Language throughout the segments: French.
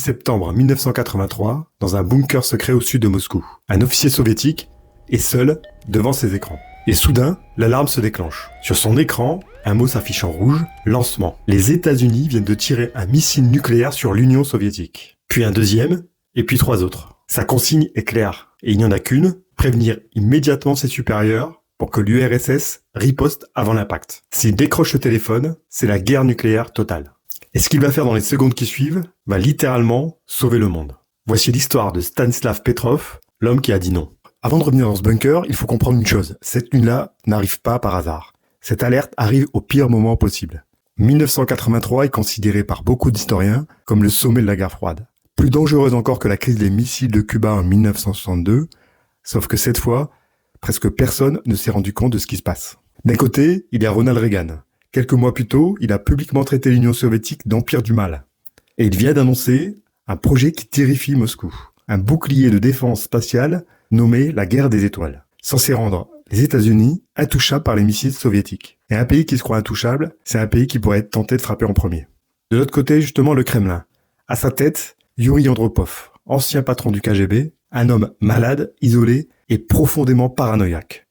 septembre 1983, dans un bunker secret au sud de Moscou. Un officier soviétique est seul devant ses écrans. Et soudain, l'alarme se déclenche. Sur son écran, un mot s'affiche en rouge, lancement. Les États-Unis viennent de tirer un missile nucléaire sur l'Union soviétique. Puis un deuxième, et puis 3 autres. Sa consigne est claire, et il n'y en a qu'une, prévenir immédiatement ses supérieurs pour que l'URSS riposte avant l'impact. S'il décroche le téléphone, c'est la guerre nucléaire totale. Et ce qu'il va faire dans les secondes qui suivent va littéralement sauver le monde. Voici l'histoire de Stanislav Petrov, l'homme qui a dit non. Avant de revenir dans ce bunker, il faut comprendre une chose. Cette nuit-là n'arrive pas par hasard. Cette alerte arrive au pire moment possible. 1983 est considéré par beaucoup d'historiens comme le sommet de la guerre froide. Plus dangereuse encore que la crise des missiles de Cuba en 1962, sauf que cette fois, presque personne ne s'est rendu compte de ce qui se passe. D'un côté, il y a Ronald Reagan. Quelques mois plus tôt, il a publiquement traité l'Union soviétique d'empire du mal. Et il vient d'annoncer un projet qui terrifie Moscou. Un bouclier de défense spatiale nommé la guerre des étoiles, censé rendre les États-Unis intouchables par les missiles soviétiques. Et un pays qui se croit intouchable, c'est un pays qui pourrait être tenté de frapper en premier. De l'autre côté, justement, le Kremlin. À sa tête, Yuri Andropov, ancien patron du KGB, un homme malade, isolé et profondément paranoïaque.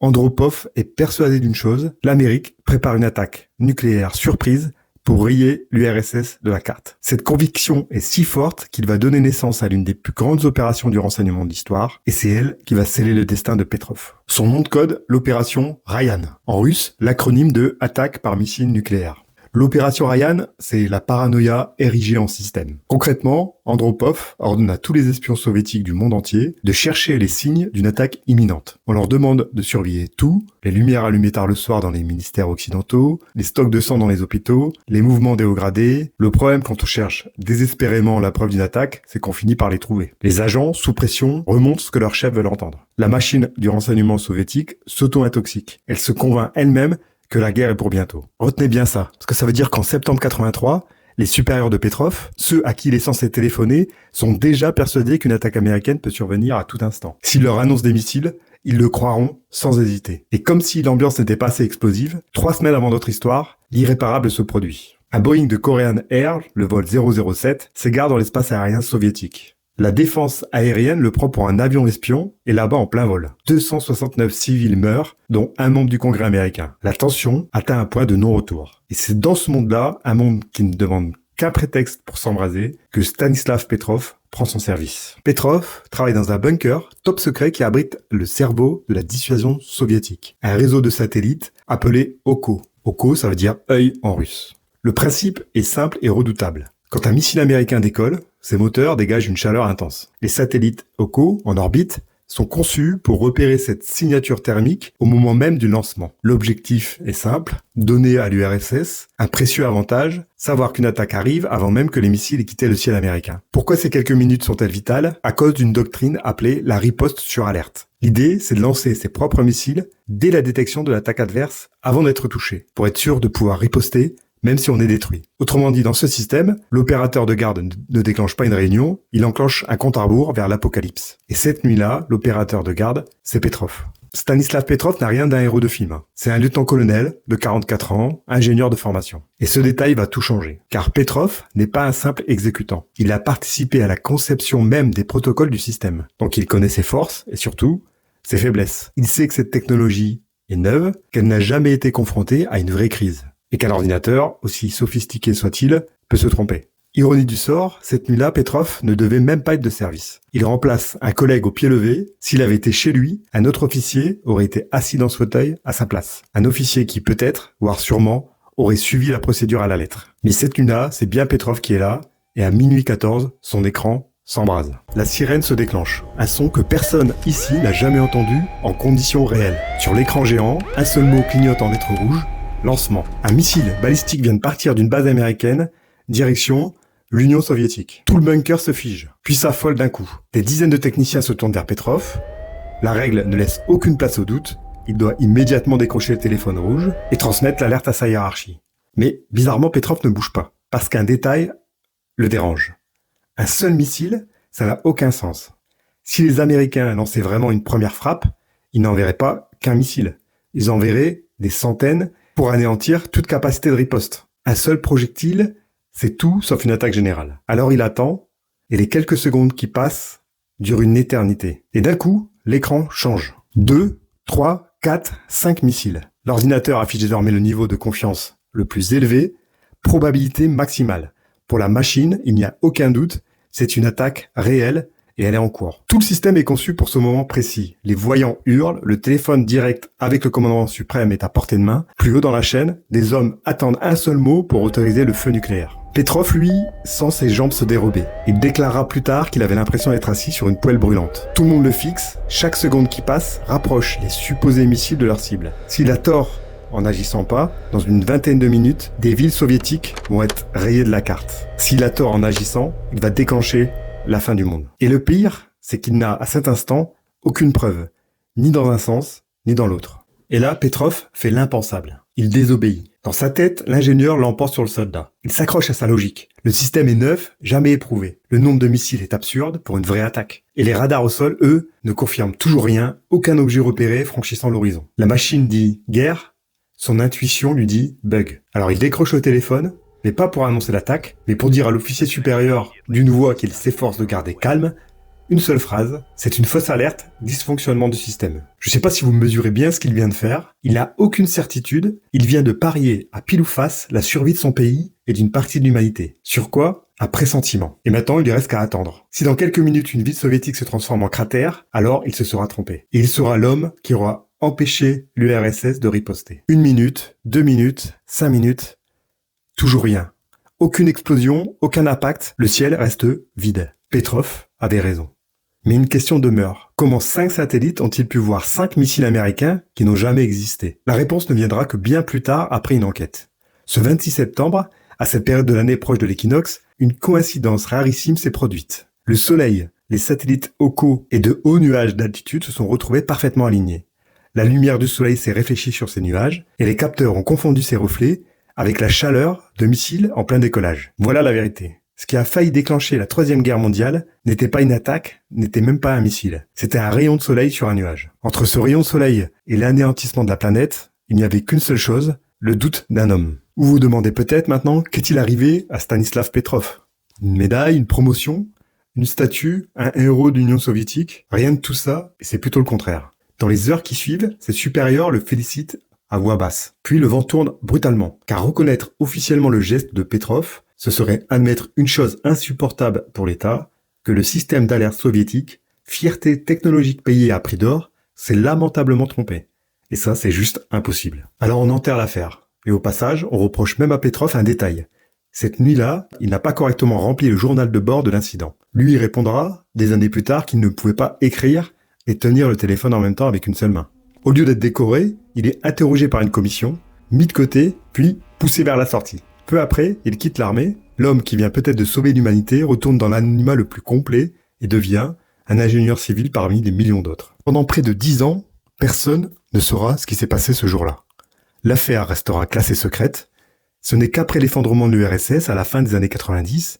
Andropov est persuadé d'une chose, l'Amérique prépare une attaque nucléaire surprise pour rayer l'URSS de la carte. Cette conviction est si forte qu'il va donner naissance à l'une des plus grandes opérations du renseignement de l'histoire, et c'est elle qui va sceller le destin de Petrov. Son nom de code, l'opération Ryan. En russe, l'acronyme de attaque par missile nucléaire. L'opération Ryan, c'est la paranoïa érigée en système. Concrètement, Andropov ordonne à tous les espions soviétiques du monde entier de chercher les signes d'une attaque imminente. On leur demande de surveiller tout, les lumières allumées tard le soir dans les ministères occidentaux, les stocks de sang dans les hôpitaux, les mouvements des hauts gradés. Le problème quand on cherche désespérément la preuve d'une attaque, c'est qu'on finit par les trouver. Les agents, sous pression, remontent ce que leurs chefs veulent entendre. La machine du renseignement soviétique s'auto-intoxique. Elle se convainc elle-même que la guerre est pour bientôt. Retenez bien ça, parce que ça veut dire qu'en septembre 83, les supérieurs de Petrov, ceux à qui il est censé téléphoner, sont déjà persuadés qu'une attaque américaine peut survenir à tout instant. S'ils leur annoncent des missiles, ils le croiront sans hésiter. Et comme si l'ambiance n'était pas assez explosive, 3 semaines avant notre histoire, l'irréparable se produit. Un Boeing de Korean Air, le vol 007, s'égare dans l'espace aérien soviétique. La défense aérienne le prend pour un avion espion et là-bas en plein vol. 269 civils meurent, dont un membre du Congrès américain. La tension atteint un point de non-retour. Et c'est dans ce monde-là, un monde qui ne demande qu'un prétexte pour s'embraser, que Stanislav Petrov prend son service. Petrov travaille dans un bunker top secret qui abrite le cerveau de la dissuasion soviétique. Un réseau de satellites appelé OKO. OKO, ça veut dire œil en russe. Le principe est simple et redoutable. Quand un missile américain décolle, ses moteurs dégagent une chaleur intense. Les satellites OKO, en orbite, sont conçus pour repérer cette signature thermique au moment même du lancement. L'objectif est simple, donner à l'URSS un précieux avantage, savoir qu'une attaque arrive avant même que les missiles aient quitté le ciel américain. Pourquoi ces quelques minutes sont-elles vitales ? À cause d'une doctrine appelée la riposte sur alerte. L'idée, c'est de lancer ses propres missiles dès la détection de l'attaque adverse avant d'être touché, pour être sûr de pouvoir riposter même si on est détruit. Autrement dit, dans ce système, l'opérateur de garde ne déclenche pas une réunion, il enclenche un compte à rebours vers l'apocalypse. Et cette nuit-là, l'opérateur de garde, c'est Petrov. Stanislav Petrov n'a rien d'un héros de film. C'est un lieutenant-colonel de 44 ans, ingénieur de formation. Et ce détail va tout changer. Car Petrov n'est pas un simple exécutant. Il a participé à la conception même des protocoles du système. Donc il connaît ses forces et surtout, ses faiblesses. Il sait que cette technologie est neuve, qu'elle n'a jamais été confrontée à une vraie crise. Et qu'un ordinateur, aussi sophistiqué soit-il, peut se tromper. Ironie du sort, cette nuit-là, Petrov ne devait même pas être de service. Il remplace un collègue au pied levé. S'il avait été chez lui, un autre officier aurait été assis dans ce fauteuil à sa place. Un officier qui peut-être, voire sûrement, aurait suivi la procédure à la lettre. Mais cette nuit-là, c'est bien Petrov qui est là, et à minuit 14, son écran s'embrase. La sirène se déclenche, un son que personne ici n'a jamais entendu en conditions réelles. Sur l'écran géant, un seul mot clignote en lettres rouges. Lancement. Un missile balistique vient de partir d'une base américaine, direction l'Union soviétique. Tout le bunker se fige, puis s'affole d'un coup. Des dizaines de techniciens se tournent vers Petrov. La règle ne laisse aucune place au doute. Il doit immédiatement décrocher le téléphone rouge et transmettre l'alerte à sa hiérarchie. Mais bizarrement, Petrov ne bouge pas, parce qu'un détail le dérange. Un seul missile, ça n'a aucun sens. Si les Américains lançaient vraiment une première frappe, ils n'enverraient pas qu'un missile. Ils enverraient des centaines pour anéantir toute capacité de riposte. Un seul projectile, c'est tout sauf une attaque générale. Alors il attend, Et les quelques secondes qui passent durent une éternité. Et d'un coup, l'écran change. 2, 3, 4, 5 missiles. L'ordinateur affiche désormais le niveau de confiance le plus élevé, probabilité maximale. Pour la machine, il n'y a aucun doute, c'est une attaque réelle et elle est en cours. Tout le système est conçu pour ce moment précis. Les voyants hurlent, le téléphone direct avec le commandant suprême est à portée de main. Plus haut dans la chaîne, des hommes attendent un seul mot pour autoriser le feu nucléaire. Petrov, lui, sent ses jambes se dérober. Il déclarera plus tard qu'il avait l'impression d'être assis sur une poêle brûlante. Tout le monde le fixe, chaque seconde qui passe rapproche les supposés missiles de leur cible. S'il a tort en n'agissant pas, dans une vingtaine de minutes, des villes soviétiques vont être rayées de la carte. S'il a tort en agissant, il va déclencher la fin du monde. Et le pire, c'est qu'il n'a à cet instant aucune preuve, ni dans un sens, ni dans l'autre. Et là, Petrov fait l'impensable. Il désobéit. Dans sa tête, l'ingénieur l'emporte sur le soldat. Il s'accroche à sa logique. Le système est neuf, jamais éprouvé. Le nombre de missiles est absurde pour une vraie attaque. Et les radars au sol, eux, ne confirment toujours rien, aucun objet repéré franchissant l'horizon. La machine dit « guerre », son intuition lui dit « bug ». Alors il décroche le téléphone, mais pas pour annoncer l'attaque, mais pour dire à l'officier supérieur d'une voix qu'il s'efforce de garder calme, une seule phrase, c'est une fausse alerte, dysfonctionnement du système. Je sais pas si vous mesurez bien ce qu'il vient de faire, il n'a aucune certitude, il vient de parier à pile ou face la survie de son pays et d'une partie de l'humanité. Sur quoi ? Un pressentiment. Et maintenant, il lui reste qu'à attendre. Si dans quelques minutes une ville soviétique se transforme en cratère, alors il se sera trompé. Et il sera l'homme qui aura empêché l'URSS de riposter. 1 minute, 2 minutes, 5 minutes, toujours rien. Aucune explosion, aucun impact, le ciel reste vide. Petrov avait raison. Mais une question demeure. Comment 5 satellites ont-ils pu voir 5 missiles américains qui n'ont jamais existé ? La réponse ne viendra que bien plus tard après une enquête. Ce 26 septembre, à cette période de l'année proche de l'équinoxe, une coïncidence rarissime s'est produite. Le Soleil, les satellites Oko et de hauts nuages d'altitude se sont retrouvés parfaitement alignés. La lumière du Soleil s'est réfléchie sur ces nuages et les capteurs ont confondu ces reflets avec la chaleur de missiles en plein décollage. Voilà la vérité. Ce qui a failli déclencher la Troisième Guerre mondiale n'était pas une attaque, n'était même pas un missile. C'était un rayon de soleil sur un nuage. Entre ce rayon de soleil et l'anéantissement de la planète, il n'y avait qu'une seule chose, le doute d'un homme. Vous vous demandez peut-être maintenant, qu'est-il arrivé à Stanislav Petrov ? Une médaille, une promotion, une statue, un héros de l'Union soviétique ? Rien de tout ça, et c'est plutôt le contraire. Dans les heures qui suivent, ses supérieurs le félicitent à voix basse. Puis le vent tourne brutalement, car reconnaître officiellement le geste de Petrov, ce serait admettre une chose insupportable pour l'État, que le système d'alerte soviétique, fierté technologique payée à prix d'or, s'est lamentablement trompé. Et ça, c'est juste impossible. Alors on enterre l'affaire. Et au passage, on reproche même à Petrov un détail. Cette nuit-là, il n'a pas correctement rempli le journal de bord de l'incident. Lui, il répondra, des années plus tard, qu'il ne pouvait pas écrire et tenir le téléphone en même temps avec une seule main. Au lieu d'être décoré, il est interrogé par une commission, mis de côté, puis poussé vers la sortie. Peu après, il quitte l'armée, l'homme qui vient peut-être de sauver l'humanité retourne dans l'anonymat le plus complet et devient un ingénieur civil parmi des millions d'autres. Pendant près de 10 ans, personne ne saura ce qui s'est passé ce jour-là. L'affaire restera classée secrète. Ce n'est qu'après l'effondrement de l'URSS, à la fin des années 90,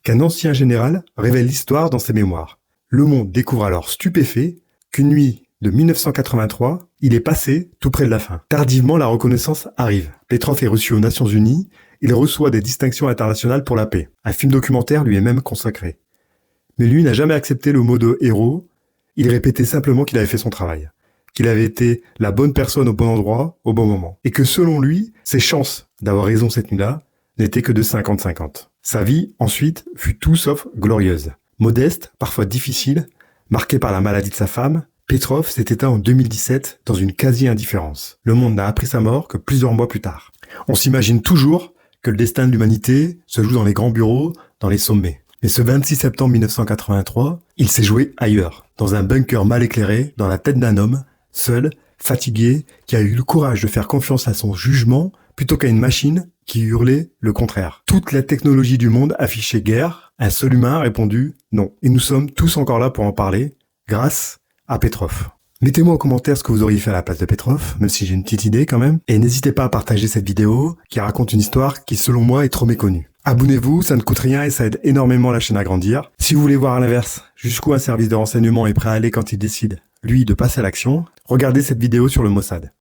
qu'un ancien général révèle l'histoire dans ses mémoires. Le monde découvre alors stupéfait qu'une nuit de 1983, il est passé tout près de la fin. Tardivement, la reconnaissance arrive. Petrov est reçu aux Nations Unies, il reçoit des distinctions internationales pour la paix. Un film documentaire lui est même consacré. Mais lui n'a jamais accepté le mot de héros, il répétait simplement qu'il avait fait son travail, qu'il avait été la bonne personne au bon endroit, au bon moment, et que selon lui, ses chances d'avoir raison cette nuit-là n'étaient que de 50-50. Sa vie, ensuite, fut tout sauf glorieuse. Modeste, parfois difficile, marquée par la maladie de sa femme, Petrov s'est éteint en 2017 dans une quasi-indifférence. Le monde n'a appris sa mort que plusieurs mois plus tard. On s'imagine toujours que le destin de l'humanité se joue dans les grands bureaux, dans les sommets. Mais ce 26 septembre 1983, il s'est joué ailleurs, dans un bunker mal éclairé, dans la tête d'un homme, seul, fatigué, qui a eu le courage de faire confiance à son jugement plutôt qu'à une machine qui hurlait le contraire. Toute la technologie du monde affichait guerre, un seul humain a répondu non. Et nous sommes tous encore là pour en parler, grâce à Petrov. Mettez-moi en commentaire ce que vous auriez fait à la place de Petrov, même si j'ai une petite idée quand même. Et n'hésitez pas à partager cette vidéo qui raconte une histoire qui selon moi est trop méconnue. Abonnez-vous, ça ne coûte rien et ça aide énormément la chaîne à grandir. Si vous voulez voir à l'inverse jusqu'où un service de renseignement est prêt à aller quand il décide, lui, de passer à l'action, regardez cette vidéo sur le Mossad.